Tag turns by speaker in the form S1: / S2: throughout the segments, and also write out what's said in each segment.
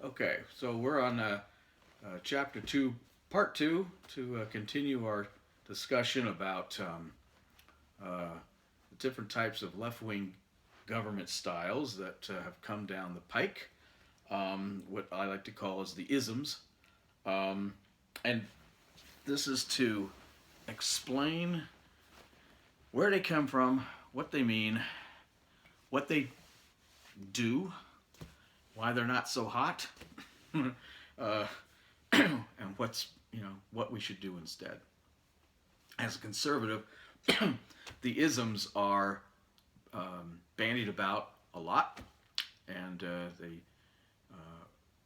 S1: Okay, so we're on Chapter 2, Part 2, to continue our discussion about the different types of left wing government styles that have come down the pike, what I like to call as the isms. And this is to explain where they come from, what they mean, what they do, why they're not so hot, uh, and what we should do instead. As a conservative, the isms are bandied about a lot, and they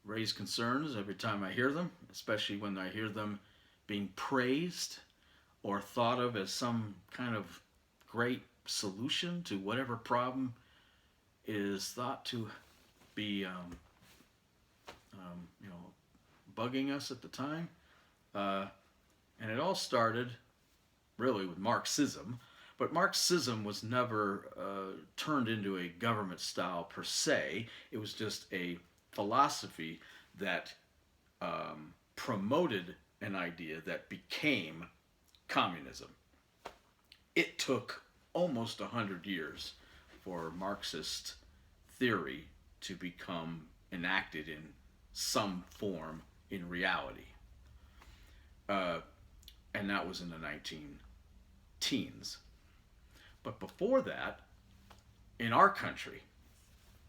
S1: raise concerns every time I hear them, especially when I hear them being praised or thought of as some kind of great solution to whatever problem is thought to be, you know, bugging us at the time. Uh, and it all started really with Marxism, but Marxism was never turned into a government style per se. It was just a philosophy that promoted an idea that became communism. It took almost 100 years for Marxist theory to become enacted in some form in reality. Uh, and that was in the 19 teens. But before that, in our country,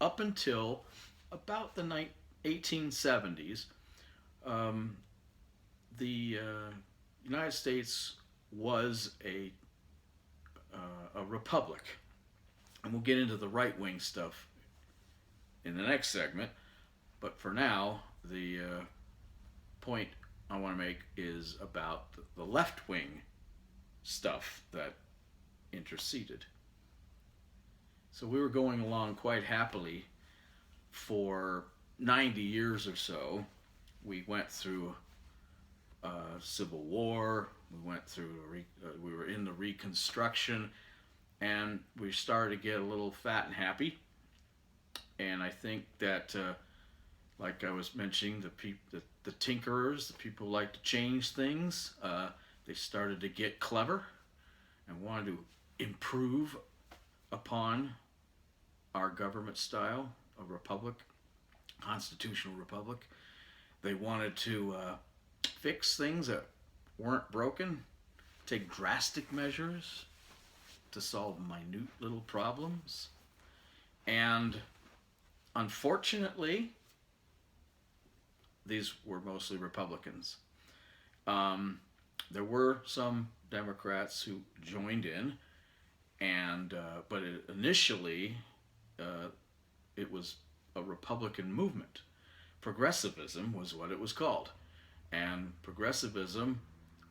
S1: up until about the 1870s, um, the United States was a republic. And we'll get into the right wing stuff in the next segment. But for now, the point I want to make is about the left wing stuff that interceded. So we were going along quite happily for 90 years or so. We went through Civil War. We were in the Reconstruction, and we started to get a little fat and happy. And I think that, like I was mentioning, the tinkerers, the people who like to change things, they started to get clever and wanted to improve upon our government style, a republic, constitutional republic. They wanted to fix things that weren't broken, take drastic measures to solve minute little problems. And unfortunately, these were mostly Republicans. There were some Democrats who joined in, and but initially it was a Republican movement. Progressivism was what it was called, and progressivism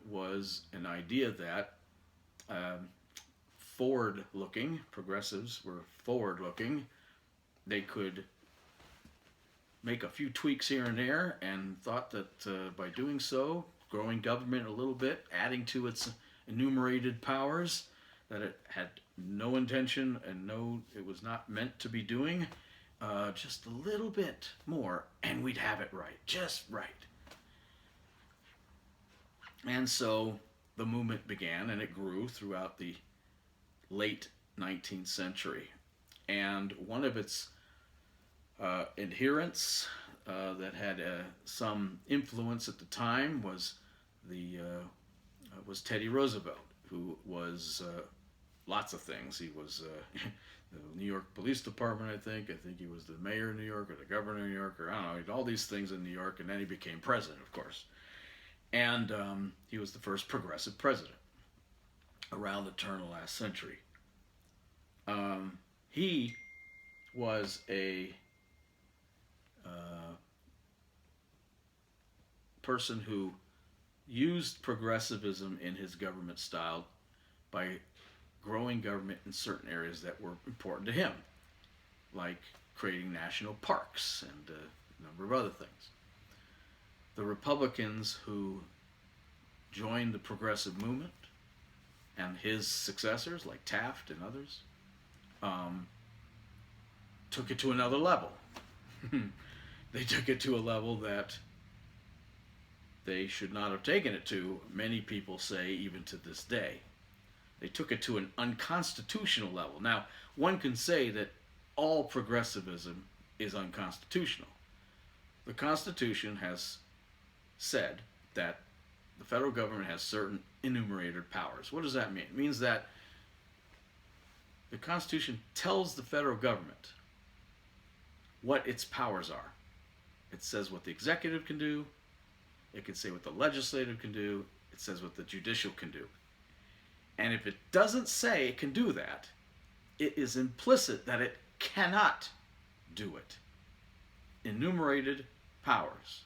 S1: was an idea that forward-looking progressives were forward-looking. They could make a few tweaks here and there, and thought that by doing so, growing government a little bit, adding to its enumerated powers that it had no intention and it was not meant to be doing, just a little bit more, and we'd have it right, just right. And so the movement began, and it grew throughout the late 19th century. And one of its adherents that had some influence at the time was Teddy Roosevelt, who was lots of things. He was the New York Police Department, I think. I think he was the mayor of New York or the governor of New York, or I don't know. He did all these things in New York, and then he became president, of course. And he was the first progressive president around the turn of the last century. He was a person who used progressivism in his government style by growing government in certain areas that were important to him, like creating national parks and a number of other things. The Republicans who joined the progressive movement, and his successors like Taft and others, took it to another level. They took it to a level that they should not have taken it to, many people say, even to this day. They took it to an unconstitutional level. Now, one can say that all progressivism is unconstitutional. The Constitution has said that the federal government has certain enumerated powers. What does that mean? It means that the Constitution tells the federal government what its powers are. It says what the executive can do. It can say what the legislative can do. It says what the judicial can do. And if it doesn't say it can do that, it is implicit that it cannot do it. Enumerated powers.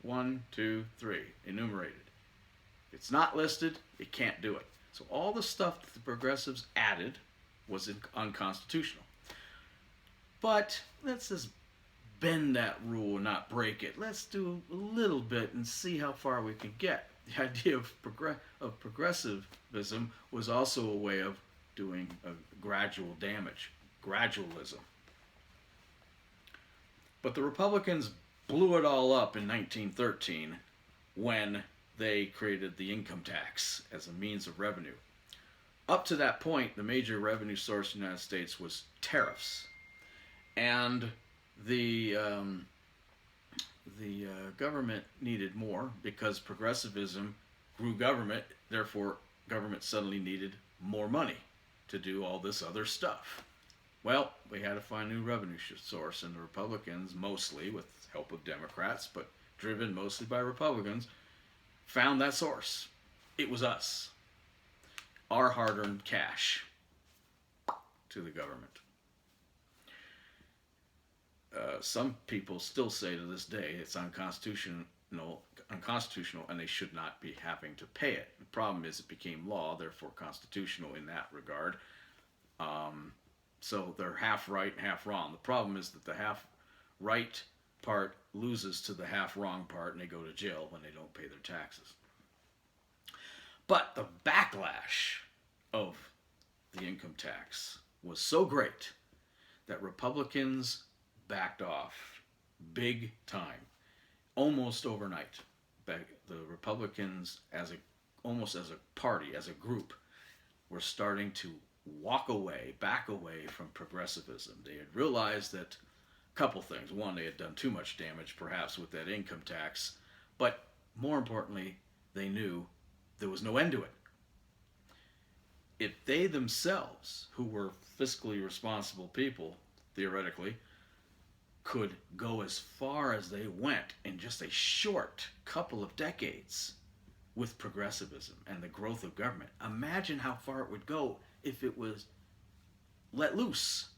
S1: 1, 2, 3. Enumerated. If it's not listed, it can't do it. So all the stuff that the progressives added was unconstitutional. But let's just bend that rule, not break it. Let's do a little bit and see how far we can get. The idea of progressivism was also a way of doing a gradual damage, gradualism. But the Republicans blew it all up in 1913 when they created the income tax as a means of revenue. Up to that point, the major revenue source in the United States was tariffs. And the government needed more because progressivism grew government. Therefore, government suddenly needed more money to do all this other stuff. Well, we had to find a new revenue source, and the Republicans, mostly with help of Democrats, but driven mostly by Republicans, found that source. It was us. Our hard-earned cash to the government. Some people still say to this day it's unconstitutional, and they should not be having to pay it. The problem is it became law, therefore constitutional in that regard. So they're half right and half wrong. The problem is that the half right part loses to the half wrong part, and they go to jail when they don't pay their taxes. But the backlash of the income tax was so great that Republicans backed off big time, almost overnight. The Republicans, almost as a party, as a group, were starting to back away from progressivism. They had realized that a couple things. One, they had done too much damage, perhaps, with that income tax. But more importantly, they knew there was no end to it. If they themselves, who were fiscally responsible people, theoretically, could go as far as they went in just a short couple of decades with progressivism and the growth of government, imagine how far it would go if it was let loose.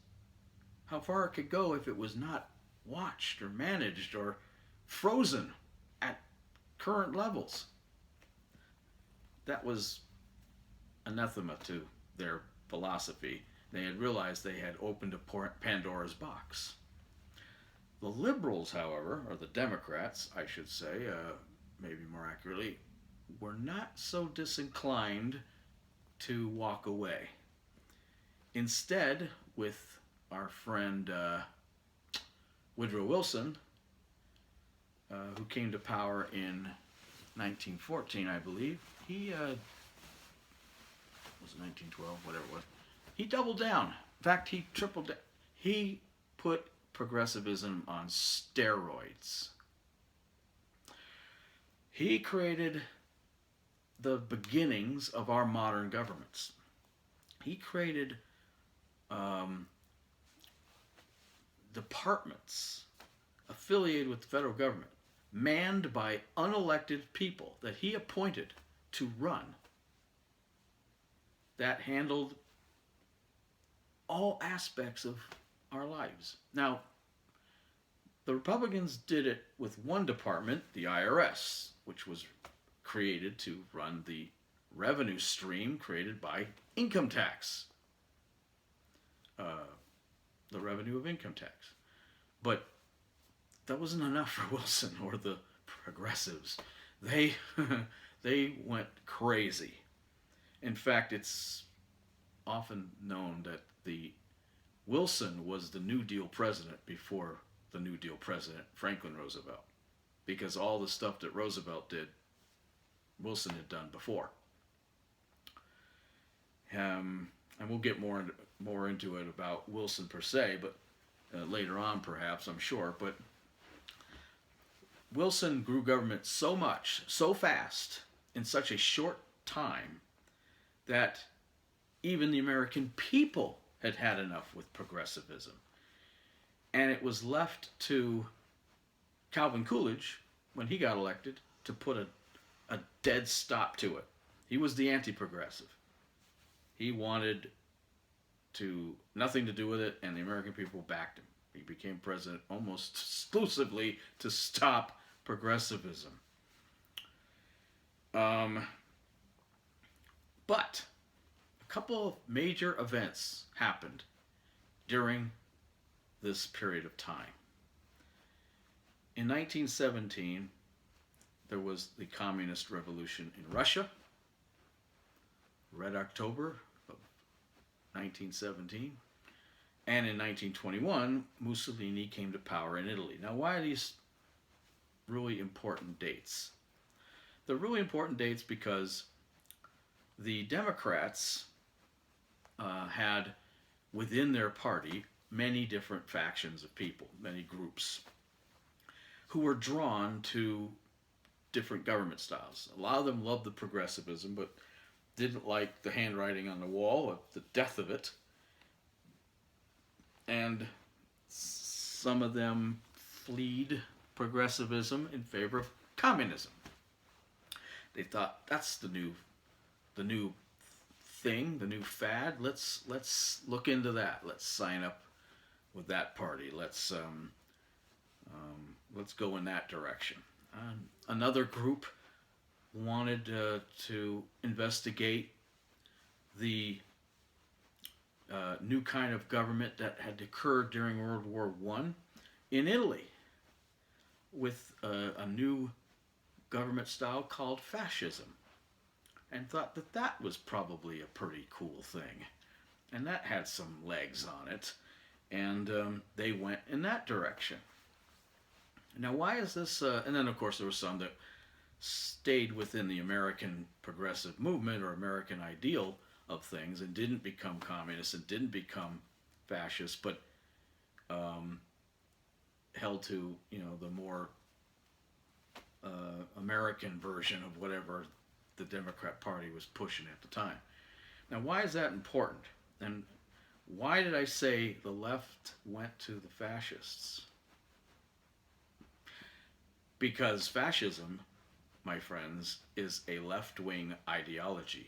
S1: How far it could go if it was not watched or managed or frozen at current levels. That was anathema to their philosophy. They had realized they had opened a Pandora's box. The liberals, however, or the Democrats, I should say, maybe more accurately, were not so disinclined to walk away. Instead, with our friend Woodrow Wilson, who came to power in 1914, I believe, he was it 1912, whatever it was. He doubled down. In fact, he tripled down. He put progressivism on steroids. He created the beginnings of our modern governments. He created departments affiliated with the federal government, manned by unelected people that he appointed to run, that handled all aspects of our lives. Now, the Republicans did it with one department, the IRS, which was created to run the revenue stream created by income tax, the revenue of income tax. But that wasn't enough for Wilson or the progressives. They went crazy. In fact, it's often known that Wilson was the New Deal president before the New Deal president, Franklin Roosevelt, because all the stuff that Roosevelt did, Wilson had done before. And we'll get more into it about Wilson per se, but later on perhaps, I'm sure. But Wilson grew government so much, so fast, in such a short time, that even the American people had had enough with progressivism. And it was left to Calvin Coolidge, when he got elected, to put a dead stop to it. He was the anti-progressive. He wanted nothing to do with it, and the American people backed him. He became president almost exclusively to stop progressivism. But a couple of major events happened during this period of time. In 1917, there was the Communist Revolution in Russia, Red October of 1917. And in 1921, Mussolini came to power in Italy. Now, why are these really important dates? They're really important dates because the Democrats had within their party many different factions of people, many groups, who were drawn to different government styles. A lot of them loved the progressivism, but didn't like the handwriting on the wall, of the death of it. And some of them fled progressivism in favor of communism. They thought, that's the new thing, the new fad. Let's look into that. Let's sign up with that party. Let's go in that direction. Another group wanted to investigate the new kind of government that had occurred during World War I in Italy, with a new government style called fascism, and thought that that was probably a pretty cool thing, and that had some legs on it, and they went in that direction. Now, why is this? And then, of course, there were some that stayed within the American progressive movement or American ideal of things and didn't become communist and didn't become fascist, but held to, the more American version of whatever the Democrat Party was pushing at the time. Now, why is that important? And why did I say the left went to the fascists? Because fascism, my friends, is a left-wing ideology,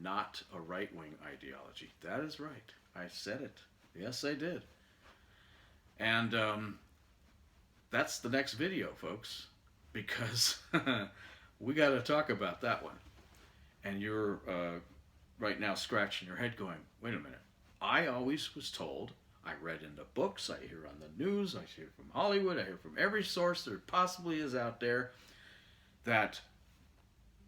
S1: not a right-wing ideology. That is right. I said it. Yes, I did. And that's the next video, folks, because we got to talk about that one. And you're right now scratching your head going, wait a minute. I always was told, I read in the books, I hear on the news, I hear from Hollywood, I hear from every source there possibly is out there, that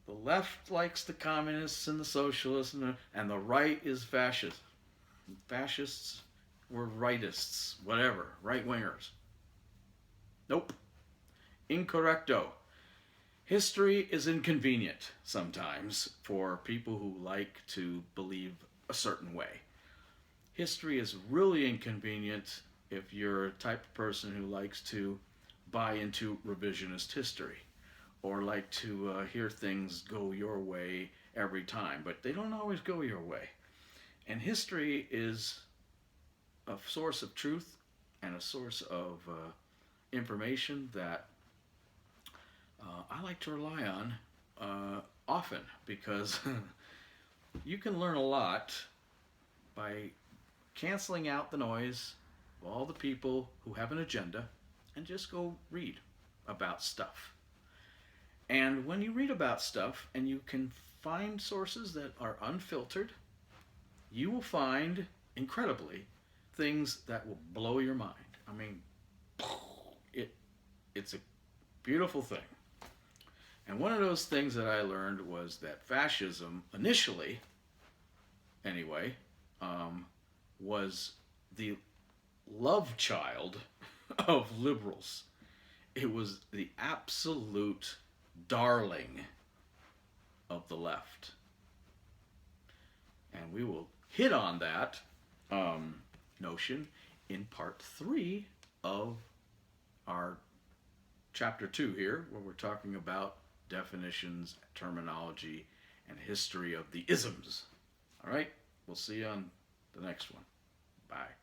S1: the left likes the communists and the socialists, and the right is fascist. Fascists were rightists, whatever, right-wingers. Nope. Incorrecto. History is inconvenient sometimes for people who like to believe a certain way. History is really inconvenient if you're a type of person who likes to buy into revisionist history or like to hear things go your way every time, but they don't always go your way. And history is a source of truth and a source of information that I like to rely on often, because you can learn a lot by canceling out the noise of all the people who have an agenda and just go read about stuff. And when you read about stuff and you can find sources that are unfiltered, you will find, incredibly, things that will blow your mind. I mean, it's a beautiful thing. And one of those things that I learned was that fascism, initially, anyway, was the love child of liberals. It was the absolute darling of the left. And we will hit on that notion in part 3 of our chapter 2 here, where we're talking about definitions, terminology, and history of the isms. All right, we'll see you on the next one. Bye.